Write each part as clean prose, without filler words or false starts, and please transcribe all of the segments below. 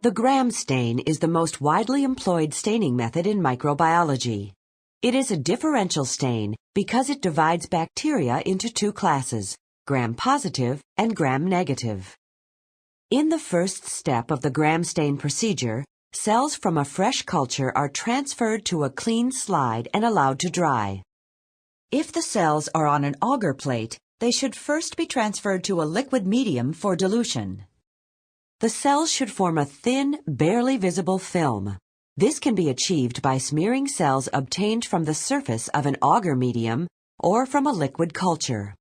The gram stain is the most widely employed staining method in microbiology. It is a differential stain because it divides bacteria into two classes, gram-positive and gram-negative. In the first step of the gram stain procedure, cells from a fresh culture are transferred to a clean slide and allowed to dry. If the cells are on an agar plate, they should first be transferred to a liquid medium for dilution. The cells should form a thin, barely visible film. This can be achieved by smearing cells obtained from the surface of an agar medium or from a liquid culture.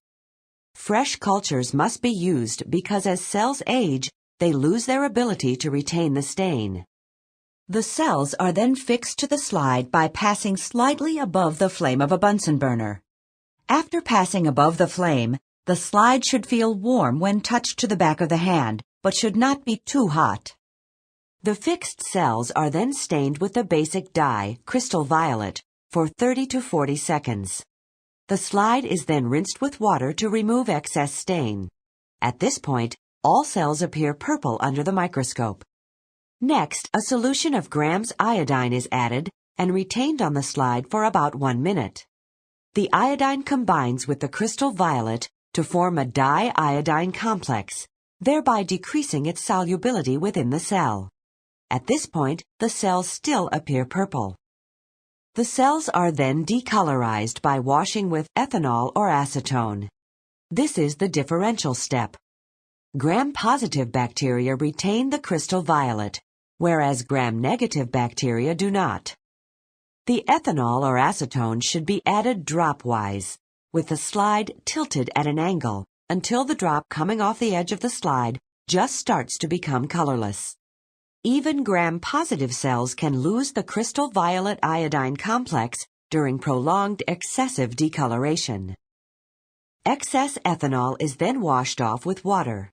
Fresh cultures must be used because as cells age, they lose their ability to retain the stain. The cells are then fixed to the slide by passing slightly above the flame of a Bunsen burner. After passing above the flame, the slide should feel warm when touched to the back of the hand, but should not be too hot. The fixed cells are then stained with the basic dye, crystal violet, for 30 to 40 seconds. The slide is then rinsed with water to remove excess stain. At this point, all cells appear purple under the microscope. Next, a solution of grams iodine is added and retained on the slide for about 1 minute. The iodine combines with the crystal violet to form a di-iodine complex, thereby decreasing its solubility within the cell. At this point, the cells still appear purple. The cells are then decolorized by washing with ethanol or acetone. This is the differential step. Gram-positive bacteria retain the crystal violet, whereas gram-negative bacteria do not. The ethanol or acetone should be added drop-wise, with the slide tilted at an angle until the drop coming off the edge of the slide just starts to become colorless. Even gram-positive cells can lose the crystal violet iodine complex during prolonged excessive decoloration. Excess ethanol is then washed off with water.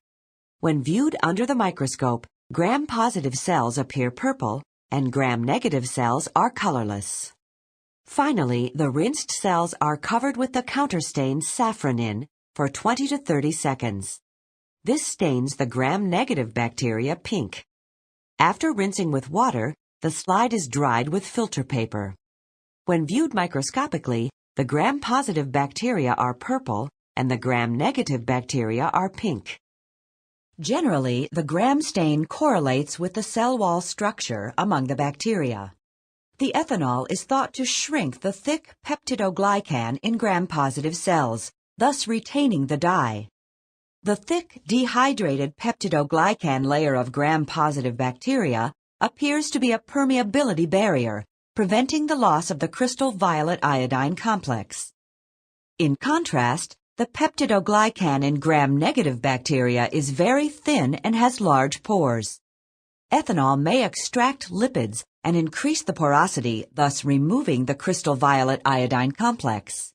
When viewed under the microscope, gram-positive cells appear purple and gram-negative cells are colorless. Finally, the rinsed cells are covered with the counterstain Safranin for 20 to 30 seconds. This stains the gram-negative bacteria pink. After rinsing with water, the slide is dried with filter paper. When viewed microscopically, the gram-positive bacteria are purple and the gram-negative bacteria are pink. Generally, the gram stain correlates with the cell wall structure among the bacteria. The ethanol is thought to shrink the thick peptidoglycan in gram-positive cells, thus retaining the dye. The thick, dehydrated peptidoglycan layer of gram-positive bacteria appears to be a permeability barrier, preventing the loss of the crystal violet iodine complex. In contrast, the peptidoglycan in gram-negative bacteria is very thin and has large pores. Ethanol may extract lipids and increase the porosity, thus removing the crystal violet iodine complex.